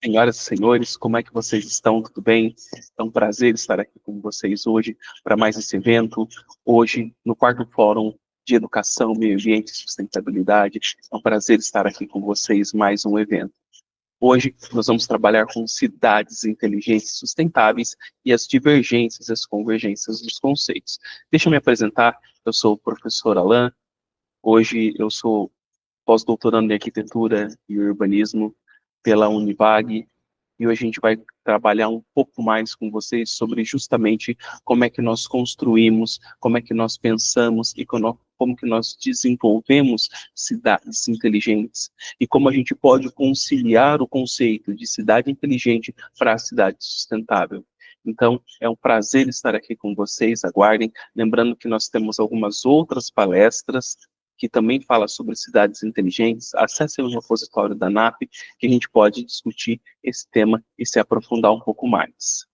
Senhoras e senhores, como é que vocês estão? Tudo bem? É um prazer estar aqui com vocês hoje para mais esse evento. Hoje, no quarto Fórum de Educação, Meio Ambiente e Sustentabilidade. É um prazer estar aqui com vocês mais um evento. Hoje, nós vamos trabalhar com cidades inteligentes e sustentáveis e as divergências e as convergências dos conceitos. Deixa eu me apresentar. Eu sou o professor Alain. Hoje, eu sou pós-doutorando em Arquitetura e Urbanismo pela Univag, e hoje a gente vai trabalhar um pouco mais com vocês sobre justamente como é que nós construímos, como é que nós pensamos e como que nós desenvolvemos cidades inteligentes e como a gente pode conciliar o conceito de cidade inteligente para a cidade sustentável. Então, é um prazer estar aqui com vocês, aguardem. Lembrando que nós temos algumas outras palestras que também fala sobre cidades inteligentes. Acesse o repositório da NAP, que a gente pode discutir esse tema e se aprofundar um pouco mais.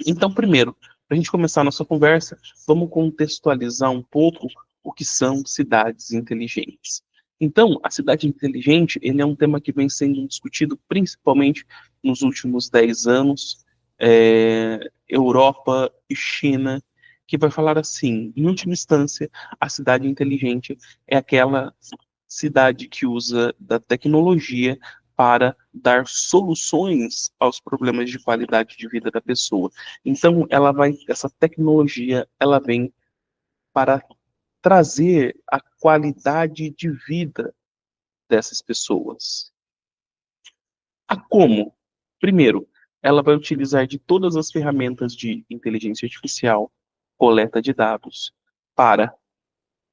Então, primeiro, para a gente começar a nossa conversa, vamos contextualizar um pouco o que são cidades inteligentes. Então, a cidade inteligente, ele é um tema que vem sendo discutido principalmente nos últimos 10 anos, Europa e China, que vai falar assim, em última instância, a cidade inteligente é aquela cidade que usa da tecnologia para dar soluções aos problemas de qualidade de vida da pessoa. Então, essa tecnologia, ela vem para trazer a qualidade de vida dessas pessoas. A como? Primeiro, ela vai utilizar de todas as ferramentas de inteligência artificial, coleta de dados, para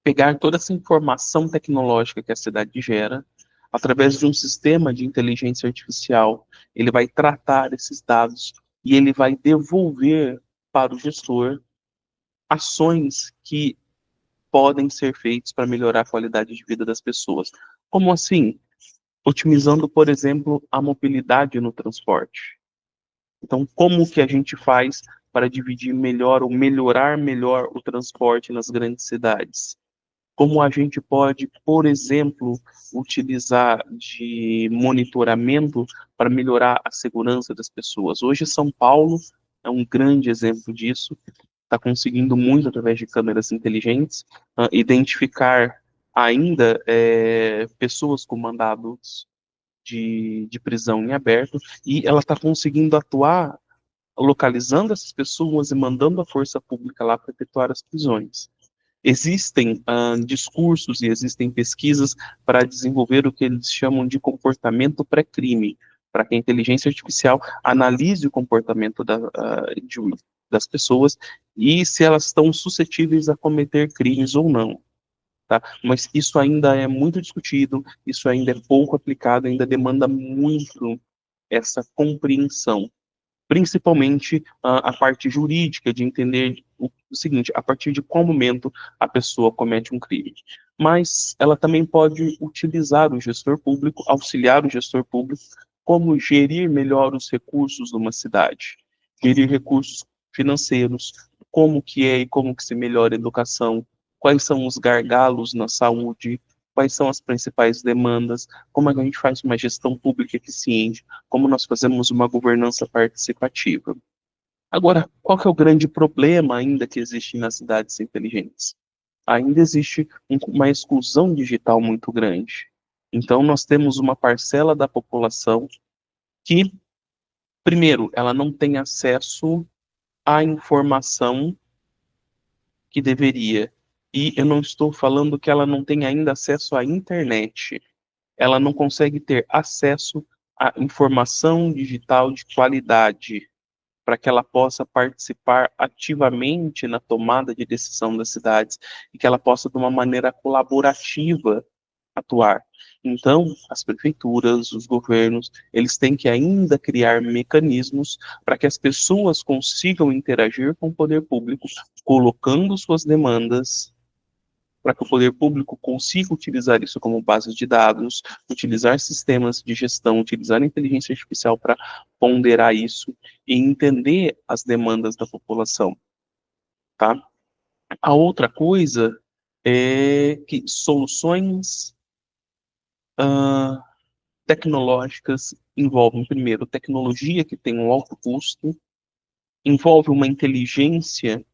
pegar toda essa informação tecnológica que a cidade gera, através de um sistema de inteligência artificial, ele vai tratar esses dados e ele vai devolver para o gestor ações que podem ser feitas para melhorar a qualidade de vida das pessoas. Como assim? Otimizando, por exemplo, a mobilidade no transporte. Então, como que a gente faz para dividir melhor ou melhorar melhor o transporte nas grandes cidades? Como a gente pode, por exemplo, utilizar de monitoramento para melhorar a segurança das pessoas. Hoje, São Paulo é um grande exemplo disso, está conseguindo muito, através de câmeras inteligentes, identificar ainda pessoas com mandados de prisão em aberto, e ela está conseguindo atuar localizando essas pessoas e mandando a força pública lá para efetuar as prisões. Existem discursos e existem pesquisas para desenvolver o que eles chamam de comportamento pré-crime, para que a inteligência artificial analise o comportamento das pessoas e se elas estão suscetíveis a cometer crimes ou não. Tá? Mas isso ainda é muito discutido, isso ainda é pouco aplicado, ainda demanda muito essa compreensão, principalmente a parte jurídica, de entender o seguinte, a partir de qual momento a pessoa comete um crime. Mas ela também pode utilizar o gestor público, auxiliar o gestor público, como gerir melhor os recursos de uma cidade, gerir recursos financeiros, como que é e como que se melhora a educação, quais são os gargalos na saúde, quais são as principais demandas, como é que a gente faz uma gestão pública eficiente, como nós fazemos uma governança participativa. Agora, qual que é o grande problema ainda que existe nas cidades inteligentes? Ainda existe uma exclusão digital muito grande. Então, nós temos uma parcela da população que, primeiro, ela não tem acesso à informação que deveria. E eu não estou falando que ela não tem ainda acesso à internet. Ela não consegue ter acesso à informação digital de qualidade para que ela possa participar ativamente na tomada de decisão das cidades e que ela possa, de uma maneira colaborativa, atuar. Então, as prefeituras, os governos, eles têm que ainda criar mecanismos para que as pessoas consigam interagir com o poder público, colocando suas demandas, para que o poder público consiga utilizar isso como base de dados, utilizar sistemas de gestão, utilizar a inteligência artificial para ponderar isso e entender as demandas da população, tá? A outra coisa é que soluções tecnológicas envolvem, primeiro, tecnologia que tem um alto custo, envolve uma inteligência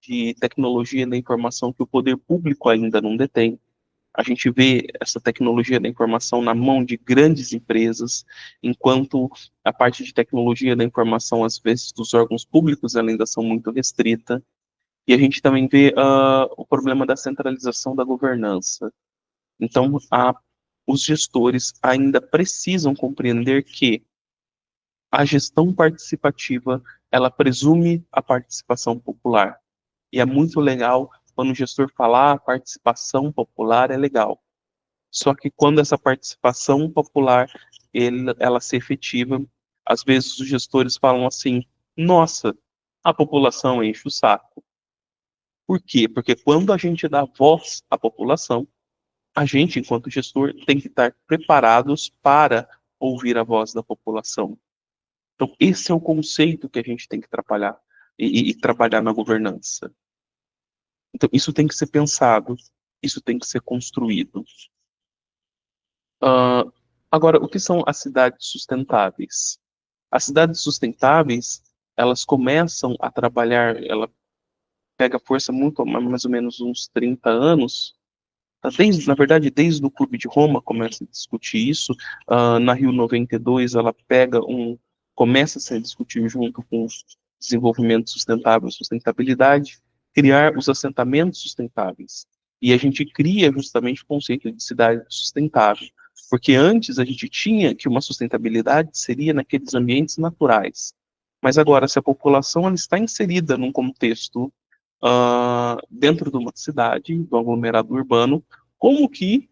de tecnologia da informação que o poder público ainda não detém. A gente vê essa tecnologia da informação na mão de grandes empresas, enquanto a parte de tecnologia da informação, às vezes, dos órgãos públicos, ela ainda são muito restrita. E a gente também vê o problema da centralização da governança. Então, os gestores ainda precisam compreender que a gestão participativa, ela presume a participação popular. E é muito legal quando o gestor falar participação popular é legal. Só que quando essa participação popular ela se efetiva, às vezes os gestores falam assim: nossa, a população enche o saco. Por quê? Porque quando a gente dá voz à população, a gente, enquanto gestor, tem que estar preparados para ouvir a voz da população. Então, esse é o conceito que a gente tem que trabalhar e trabalhar na governança. Então, isso tem que ser pensado, isso tem que ser construído. Ah, agora, o que são as cidades sustentáveis? As cidades sustentáveis, elas começam a trabalhar, ela pega força muito, mais ou menos uns 30 anos, tá? Na verdade, desde o Clube de Roma começa a discutir isso. Na Rio 92, ela começa a se discutir junto com o desenvolvimento sustentável, sustentabilidade, criar os assentamentos sustentáveis. E a gente cria justamente o conceito de cidade sustentável, porque antes a gente tinha que uma sustentabilidade seria naqueles ambientes naturais. Mas agora, se a população ela está inserida num contexto dentro de uma cidade, do aglomerado urbano, como que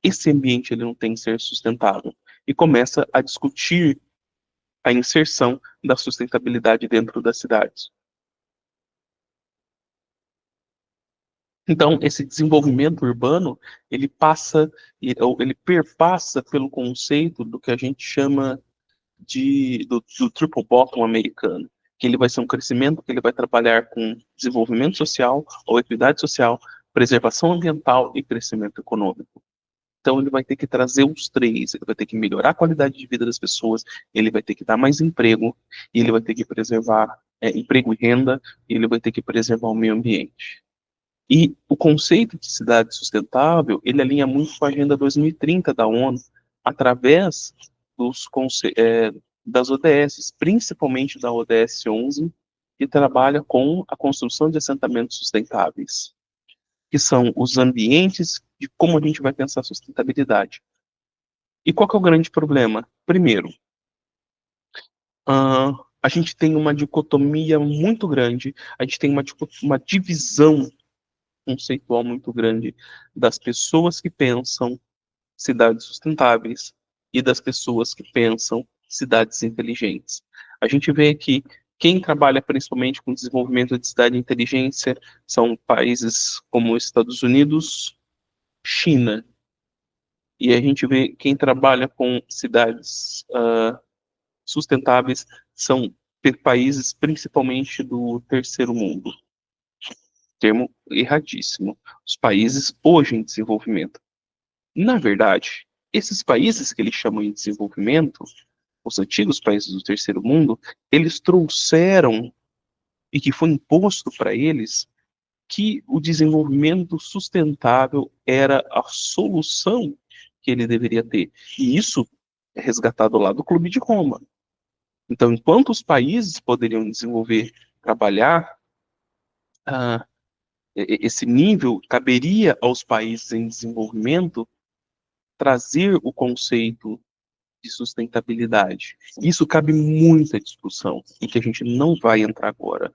esse ambiente ele não tem que ser sustentável? E começa a discutir a inserção da sustentabilidade dentro das cidades. Então, esse desenvolvimento urbano, ele perpassa pelo conceito do que a gente chama do triple bottom americano, que ele vai ser um crescimento que ele vai trabalhar com desenvolvimento social ou equidade social, preservação ambiental e crescimento econômico. Então ele vai ter que trazer os três, ele vai ter que melhorar a qualidade de vida das pessoas, ele vai ter que dar mais emprego, e ele vai ter que preservar emprego e renda, e ele vai ter que preservar o meio ambiente. E o conceito de cidade sustentável, ele alinha muito com a Agenda 2030 da ONU, através das ODS, principalmente da ODS 11, que trabalha com a construção de assentamentos sustentáveis, que são os ambientes de como a gente vai pensar sustentabilidade. E qual que é o grande problema? Primeiro, a gente tem uma dicotomia muito grande, a gente tem uma divisão conceitual muito grande das pessoas que pensam cidades sustentáveis e das pessoas que pensam cidades inteligentes. A gente vê que quem trabalha principalmente com desenvolvimento de cidade e inteligência são países como Estados Unidos, China. E a gente vê quem trabalha com cidades sustentáveis são países principalmente do terceiro mundo. Termo erradíssimo. Os países hoje em desenvolvimento. Na verdade, esses países que eles chamam de desenvolvimento, os antigos países do terceiro mundo, eles trouxeram e que foi imposto para eles que o desenvolvimento sustentável era a solução que ele deveria ter. E isso é resgatado lá do Clube de Roma. Então, enquanto os países poderiam desenvolver, trabalhar, ah, esse nível caberia aos países em desenvolvimento trazer o conceito de sustentabilidade. Isso cabe muita discussão e que a gente não vai entrar agora.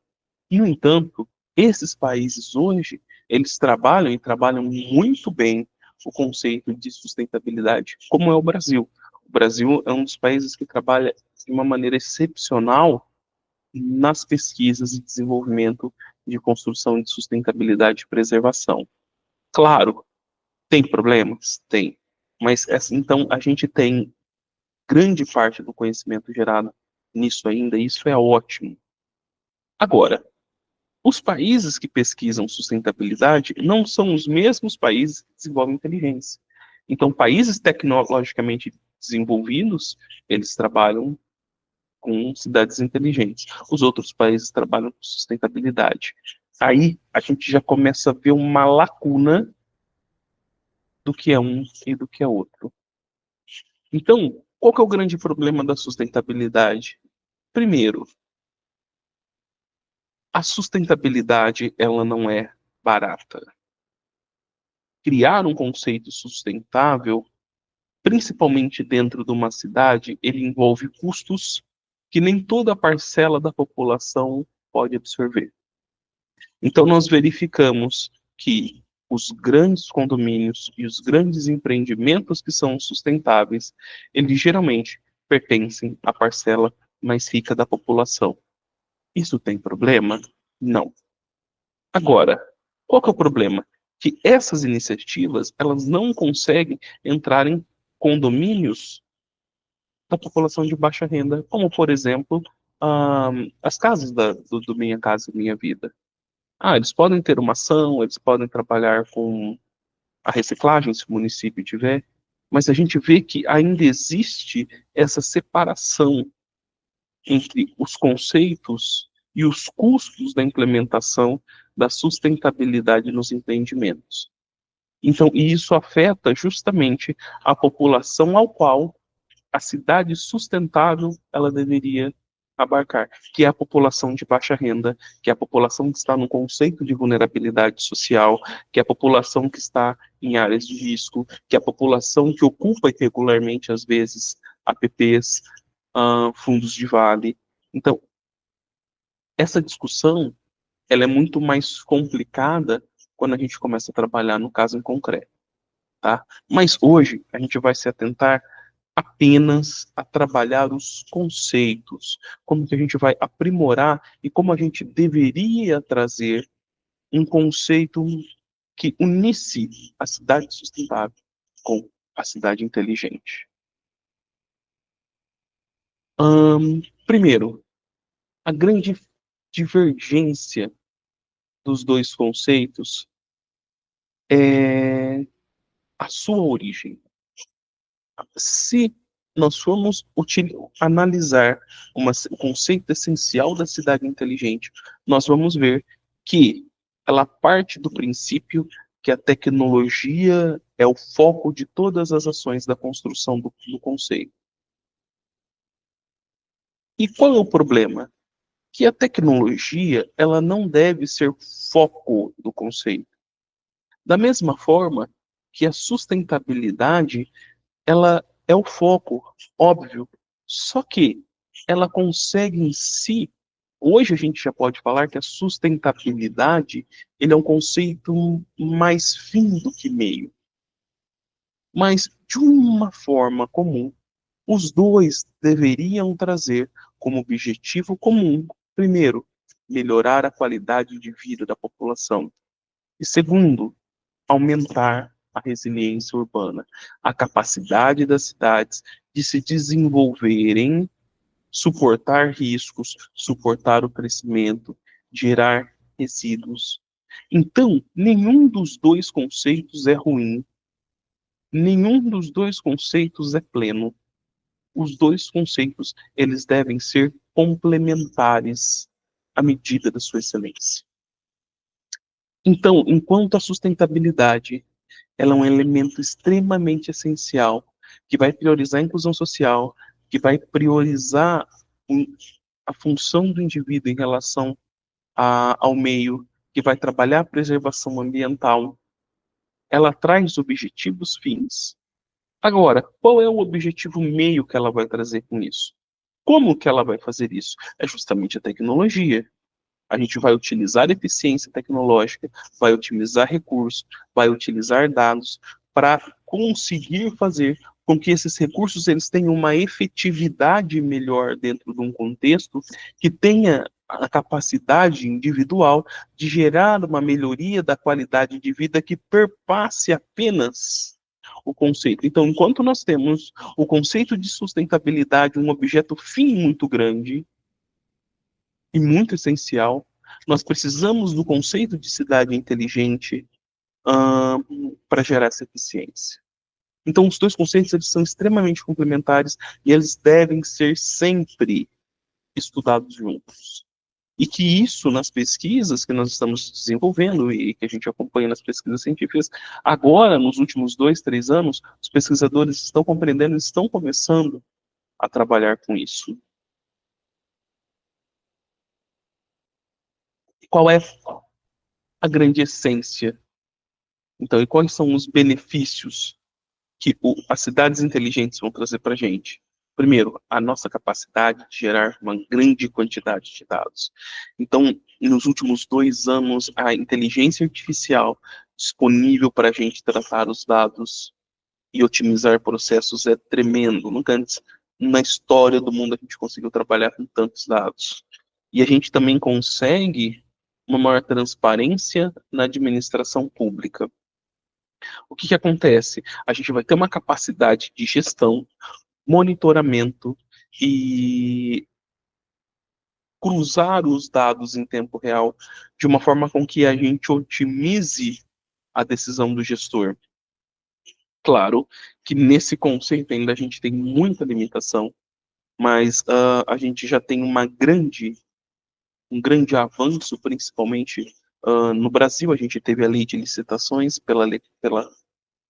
No entanto, esses países hoje, eles trabalham e trabalham muito bem o conceito de sustentabilidade, como é o Brasil. O Brasil é um dos países que trabalha de uma maneira excepcional nas pesquisas e desenvolvimento de construção de sustentabilidade e preservação. Claro, tem problemas? Tem. Mas, então, a gente tem grande parte do conhecimento gerado nisso ainda, e isso é ótimo. Agora, os países que pesquisam sustentabilidade não são os mesmos países que desenvolvem inteligência. Então, países tecnologicamente desenvolvidos, eles trabalham com cidades inteligentes. Os outros países trabalham com sustentabilidade. Aí a gente já começa a ver uma lacuna do que é um e do que é outro. Então, qual que é o grande problema da sustentabilidade? Primeiro, a sustentabilidade ela não é barata. Criar um conceito sustentável, principalmente dentro de uma cidade, ele envolve custos que nem toda parcela da população pode absorver. Então, nós verificamos que os grandes condomínios e os grandes empreendimentos que são sustentáveis, eles geralmente pertencem à parcela mais rica da população. Isso tem problema? Não. Agora, qual que é o problema? Que essas iniciativas, elas não conseguem entrar em condomínios da população de baixa renda, como, por exemplo, as casas do Minha Casa Minha Vida. Eles podem ter uma ação, eles podem trabalhar com a reciclagem, se o município tiver, mas a gente vê que ainda existe essa separação entre os conceitos e os custos da implementação da sustentabilidade nos empreendimentos. Então, e isso afeta justamente a população ao qual a cidade sustentável ela deveria abarcar, que é a população de baixa renda, que é a população que está no conceito de vulnerabilidade social, que é a população que está em áreas de risco, que é a população que ocupa irregularmente, às vezes, APPs, fundos de vale. Então, essa discussão ela é muito mais complicada quando a gente começa a trabalhar no caso em concreto, tá? Mas hoje a gente vai se atentar apenas a trabalhar os conceitos, como que a gente vai aprimorar e como a gente deveria trazer um conceito que unisse a cidade sustentável com a cidade inteligente. Primeiro, a grande divergência dos dois conceitos é a sua origem. Se nós formos analisar o conceito essencial da cidade inteligente, nós vamos ver que ela parte do princípio que a tecnologia é o foco de todas as ações da construção do conceito. E qual é o problema? Que a tecnologia ela não deve ser foco do conceito. Da mesma forma que a sustentabilidade ela é o foco, óbvio. Só que ela consegue em si, hoje a gente já pode falar que a sustentabilidade, ele é um conceito mais fim do que meio. Mas de uma forma comum, os dois deveriam trazer como objetivo comum, primeiro, melhorar a qualidade de vida da população. E segundo, aumentar a resiliência urbana, a capacidade das cidades de se desenvolverem, suportar riscos, suportar o crescimento, gerar resíduos. Então, nenhum dos dois conceitos é ruim, nenhum dos dois conceitos é pleno. Os dois conceitos, eles devem ser complementares à medida da sua excelência. Então, enquanto a sustentabilidade ela é um elemento extremamente essencial, que vai priorizar a inclusão social, que vai priorizar a função do indivíduo em relação ao meio, que vai trabalhar a preservação ambiental. Ela traz objetivos fins. Agora, qual é o objetivo meio que ela vai trazer com isso? Como que ela vai fazer isso? É justamente a tecnologia. A gente vai utilizar eficiência tecnológica, vai otimizar recursos, vai utilizar dados para conseguir fazer com que esses recursos eles tenham uma efetividade melhor dentro de um contexto que tenha a capacidade individual de gerar uma melhoria da qualidade de vida que perpasse apenas o conceito. Então, enquanto nós temos o conceito de sustentabilidade, um objeto fim muito grande, e muito essencial. Nós precisamos do conceito de cidade inteligente para gerar essa eficiência. Então, os dois conceitos eles são extremamente complementares e eles devem ser sempre estudados juntos. E que isso, nas pesquisas que nós estamos desenvolvendo e que a gente acompanha nas pesquisas científicas, agora, nos últimos 2, 3 anos, os pesquisadores estão compreendendo e estão começando a trabalhar com isso. Qual é a grande essência? Então, e quais são os benefícios que as cidades inteligentes vão trazer para a gente? Primeiro, a nossa capacidade de gerar uma grande quantidade de dados. Então, nos últimos 2 anos, a inteligência artificial disponível para a gente tratar os dados e otimizar processos é tremendo. Nunca antes na história do mundo a gente conseguiu trabalhar com tantos dados. E a gente também consegue uma maior transparência na administração pública. O que que acontece? A gente vai ter uma capacidade de gestão, monitoramento e cruzar os dados em tempo real de uma forma com que a gente otimize a decisão do gestor. Claro que nesse conceito ainda a gente tem muita limitação, mas a gente já tem um grande avanço, principalmente no Brasil. A gente teve a lei de licitações pela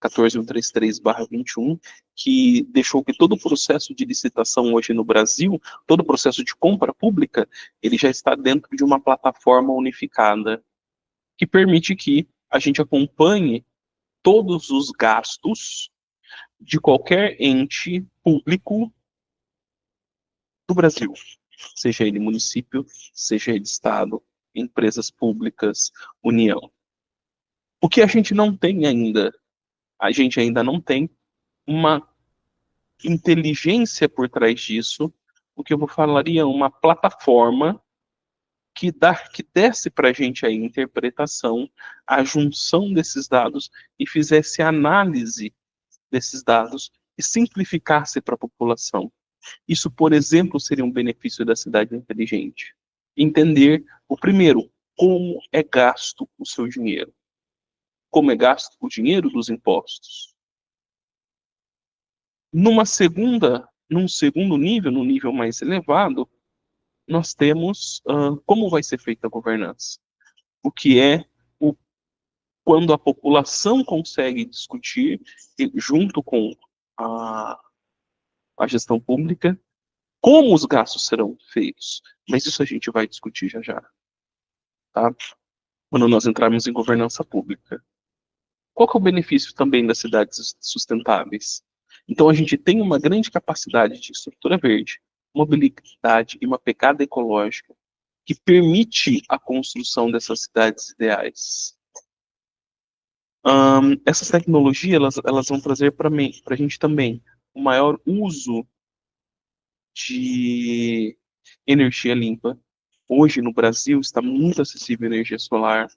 14133/21, que deixou que todo o processo de licitação hoje no Brasil, todo o processo de compra pública, ele já está dentro de uma plataforma unificada, que permite que a gente acompanhe todos os gastos de qualquer ente público do Brasil, seja ele município, seja ele estado, empresas públicas, União. O que a gente não tem ainda, a gente ainda não tem uma inteligência por trás disso, o que eu falaria uma plataforma que desse para a gente a interpretação, a junção desses dados e fizesse análise desses dados e simplificasse para a população. Isso, por exemplo, seria um benefício da cidade inteligente. Entender, o primeiro, como é gasto o seu dinheiro. Como é gasto o dinheiro dos impostos. Num segundo nível, no nível mais elevado, nós temos como vai ser feita a governança. O que é o, quando a população consegue discutir, junto com a, a gestão pública, como os gastos serão feitos. Mas isso a gente vai discutir já já, tá? Quando nós entrarmos em governança pública. Qual que é o benefício também das cidades sustentáveis? Então, a gente tem uma grande capacidade de estrutura verde, mobilidade e uma pegada ecológica que permite a construção dessas cidades ideais. Essas tecnologias elas vão trazer para a gente também o maior uso de energia limpa. Hoje, no Brasil, está muito acessível a energia solar.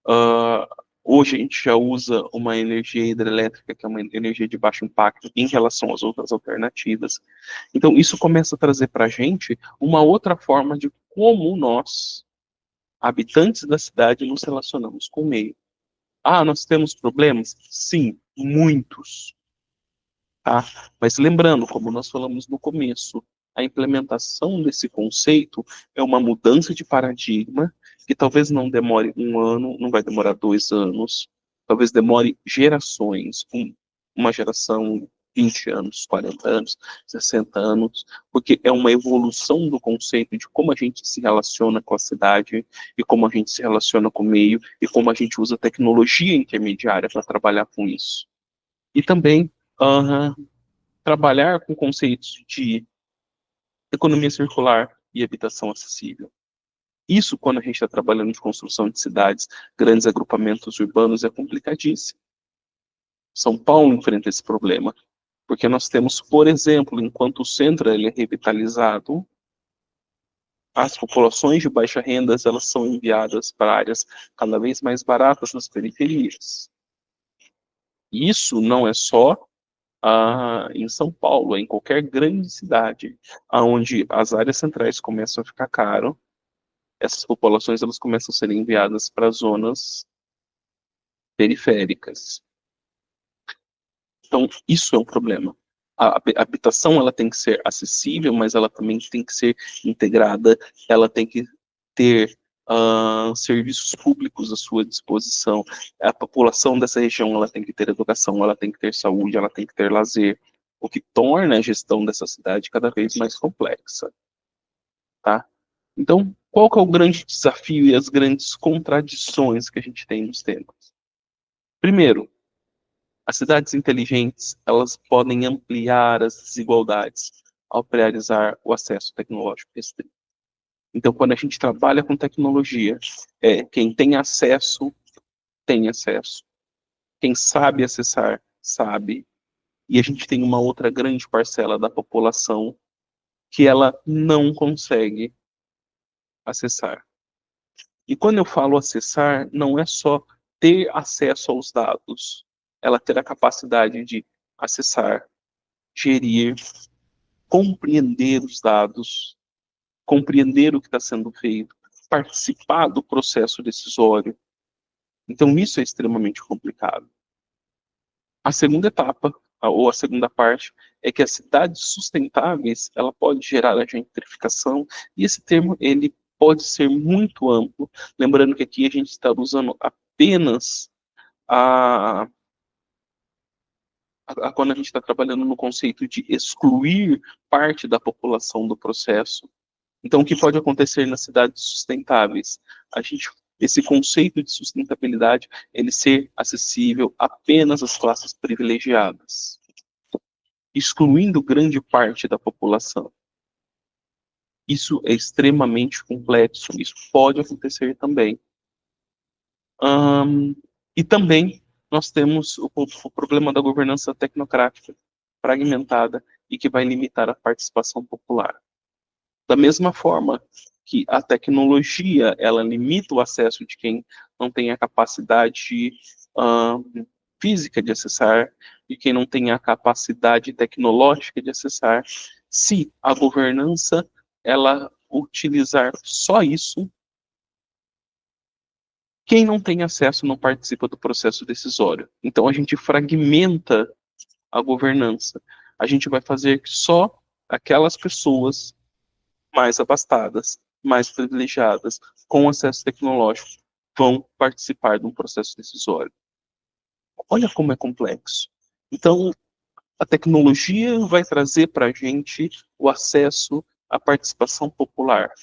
Uh, Hoje a gente já usa uma energia hidrelétrica, que é uma energia de baixo impacto, em relação às outras alternativas. Então, isso começa a trazer para a gente uma outra forma de como nós, habitantes da cidade, nos relacionamos com o meio. Ah, nós temos problemas? Sim, muitos. Tá? Mas lembrando, como nós falamos no começo, a implementação desse conceito é uma mudança de paradigma que talvez não demore 1 ano, não vai demorar 2 anos, talvez demore gerações, uma geração, 20 anos, 40 anos, 60 anos, porque é uma evolução do conceito de como a gente se relaciona com a cidade e como a gente se relaciona com o meio e como a gente usa tecnologia intermediária para trabalhar com isso. E também trabalhar com conceitos de economia circular e habitação acessível. Isso, quando a gente está trabalhando de construção de cidades, grandes agrupamentos urbanos, é complicadíssimo. São Paulo enfrenta esse problema, porque nós temos, por exemplo, enquanto o centro ele é revitalizado, as populações de baixa renda elas são enviadas para áreas cada vez mais baratas nas periferias. Isso não é só em São Paulo, em qualquer grande cidade, onde as áreas centrais começam a ficar caro, essas populações elas começam a ser enviadas para zonas periféricas. Então, isso é um problema. A habitação, ela tem que ser acessível, mas ela também tem que ser integrada, ela tem que ter serviços públicos à sua disposição. A população dessa região, ela tem que ter educação, ela tem que ter saúde, ela tem que ter lazer, o que torna a gestão dessa cidade cada vez mais complexa, tá? Então, qual que é o grande desafio e as grandes contradições que a gente tem nos temas? Primeiro, as cidades inteligentes, elas podem ampliar as desigualdades ao priorizar o acesso tecnológico restrito. Então, quando a gente trabalha com tecnologia, quem tem acesso, tem acesso. Quem sabe acessar, sabe. E a gente tem uma outra grande parcela da população que ela não consegue acessar. E quando eu falo acessar, não é só ter acesso aos dados, ela ter a capacidade de acessar, gerir, compreender os dados, compreender o que está sendo feito, participar do processo decisório. Então, isso é extremamente complicado. A segunda etapa, ou a segunda parte, é que as cidades sustentáveis, ela pode gerar a gentrificação, e esse termo, ele pode ser muito amplo, lembrando que aqui a gente está usando apenas quando a gente está trabalhando no conceito de excluir parte da população do processo. Então, o que pode acontecer nas cidades sustentáveis? Esse conceito de sustentabilidade, ele ser acessível apenas às classes privilegiadas, excluindo grande parte da população. Isso é extremamente complexo, isso pode acontecer também. E também nós temos o problema da governança tecnocrática fragmentada e que vai limitar a participação popular. Da mesma forma que a tecnologia, ela limita o acesso de quem não tem a capacidade física de acessar e quem não tem a capacidade tecnológica de acessar, se a governança, ela utilizar só isso, quem não tem acesso não participa do processo decisório. Então a gente fragmenta a governança. A gente vai fazer que só aquelas pessoas mais abastadas, mais privilegiadas, com acesso tecnológico, vão participar de um processo decisório. Olha como é complexo. Então, a tecnologia vai trazer para a gente o acesso à participação popular.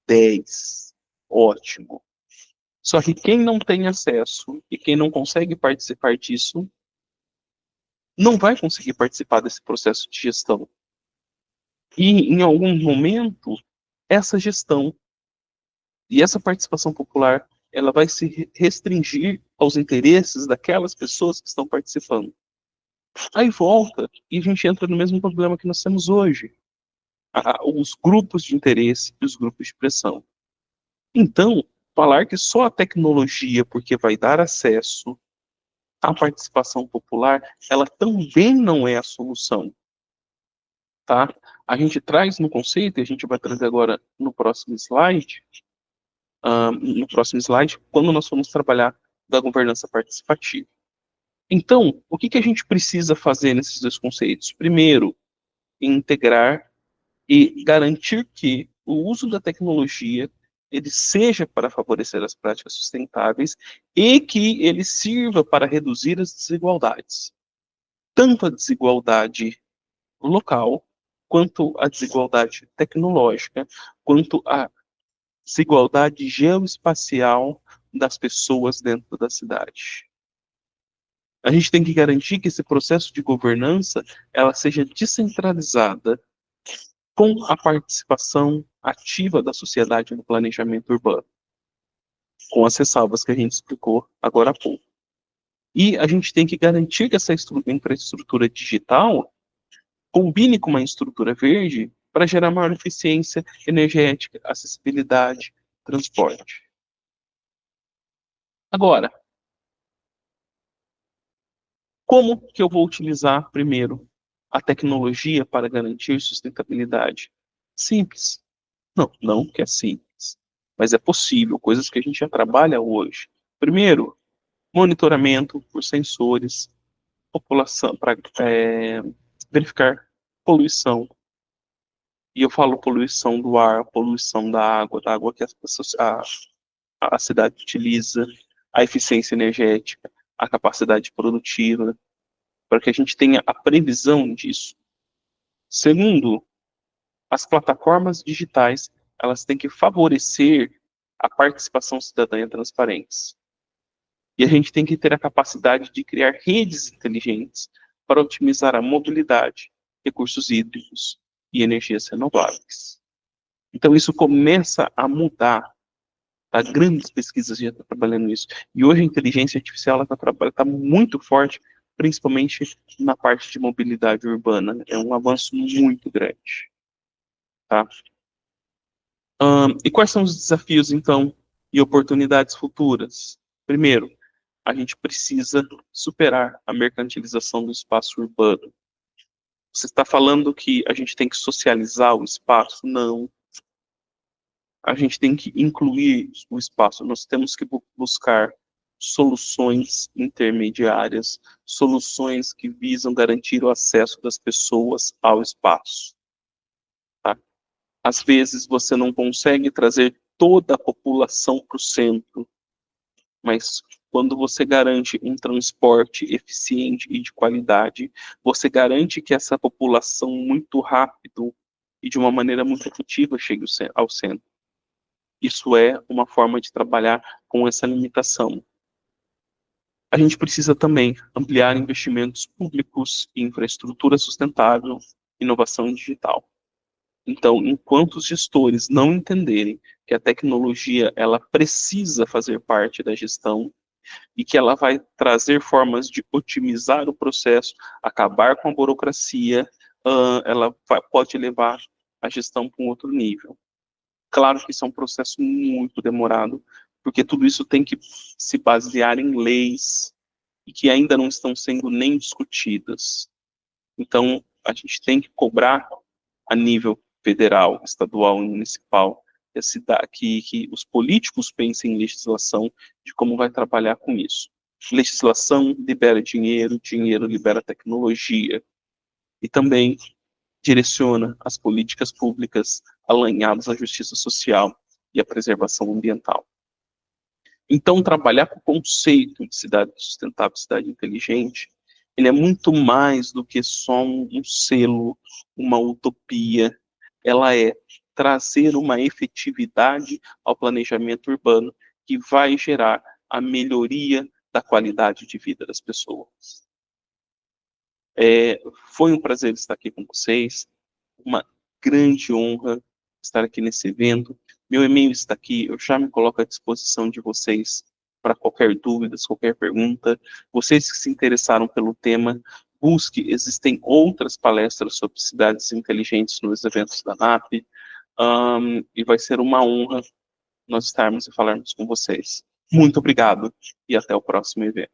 10. Ótimo. Só que quem não tem acesso e quem não consegue participar disso, não vai conseguir participar desse processo de gestão. E, em algum momento, essa gestão e essa participação popular, ela vai se restringir aos interesses daquelas pessoas que estão participando. Aí volta e a gente entra no mesmo problema que nós temos hoje. Os grupos de interesse e os grupos de pressão. Então, falar que só a tecnologia, porque vai dar acesso à participação popular, ela também não é a solução. Tá? A gente traz no conceito, e a gente vai trazer agora no próximo slide, quando nós formos trabalhar da governança participativa. Então, o que a gente precisa fazer nesses dois conceitos? Primeiro, integrar e garantir que o uso da tecnologia ele seja para favorecer as práticas sustentáveis e que ele sirva para reduzir as desigualdades. Tanto a desigualdade local, quanto a desigualdade tecnológica, quanto a desigualdade geoespacial das pessoas dentro da cidade. A gente tem que garantir que esse processo de governança ela seja descentralizada com a participação ativa da sociedade no planejamento urbano, com as ressalvas que a gente explicou agora há pouco. E a gente tem que garantir que essa infraestrutura digital combine com uma estrutura verde para gerar maior eficiência energética, acessibilidade, transporte. Agora, como que eu vou utilizar primeiro a tecnologia para garantir sustentabilidade? Simples. Não que é simples, mas é possível, coisas que a gente já trabalha hoje. Primeiro, monitoramento por sensores. população, para verificar poluição. E eu falo poluição do ar, poluição da água que as pessoas, a cidade utiliza, a eficiência energética, a capacidade produtiva, para que a gente tenha a previsão disso. Segundo, as plataformas digitais, elas têm que favorecer a participação cidadã e a transparência. E a gente tem que ter a capacidade de criar redes inteligentes para otimizar a mobilidade, recursos hídricos e energias renováveis. Então, isso começa a mudar. Tá? Grandes pesquisas já estão trabalhando nisso. E hoje a inteligência artificial está muito forte, principalmente na parte de mobilidade urbana. É um avanço muito grande. Tá? E quais são os desafios, então, e oportunidades futuras? Primeiro, a gente precisa superar a mercantilização do espaço urbano. Você está falando que a gente tem que socializar o espaço? Não. A gente tem que incluir o espaço. Nós temos que buscar soluções intermediárias, soluções que visam garantir o acesso das pessoas ao espaço. Tá? Às vezes você não consegue trazer toda a população para o centro, mas quando você garante um transporte eficiente e de qualidade, você garante que essa população muito rápido e de uma maneira muito efetiva chegue ao centro. Isso é uma forma de trabalhar com essa limitação. A gente precisa também ampliar investimentos públicos em infraestrutura sustentável, inovação digital. Então, enquanto os gestores não entenderem que a tecnologia ela precisa fazer parte da gestão e que ela vai trazer formas de otimizar o processo, acabar com a burocracia, ela pode levar a gestão para um outro nível. Claro que isso é um processo muito demorado, porque tudo isso tem que se basear em leis e que ainda não estão sendo nem discutidas. Então, a gente tem que a nível federal, estadual e municipal, que os políticos pensem em legislação de como vai trabalhar com isso. Legislação libera dinheiro, dinheiro libera tecnologia, e também direciona as políticas públicas alinhadas à justiça social e à preservação ambiental. Então, trabalhar com o conceito de cidade sustentável, cidade inteligente, ele é muito mais do que só um selo, uma utopia. Ela é trazer uma efetividade ao planejamento urbano que vai gerar a melhoria da qualidade de vida das pessoas. Foi um prazer estar aqui com vocês, uma grande honra estar aqui nesse evento. Meu e-mail está aqui, eu já me coloco à disposição de vocês para qualquer dúvida, qualquer pergunta. Vocês que se interessaram pelo tema, busque, existem outras palestras sobre cidades inteligentes nos eventos da NAP, e vai ser uma honra nós estarmos e falarmos com vocês. Muito obrigado e até o próximo evento.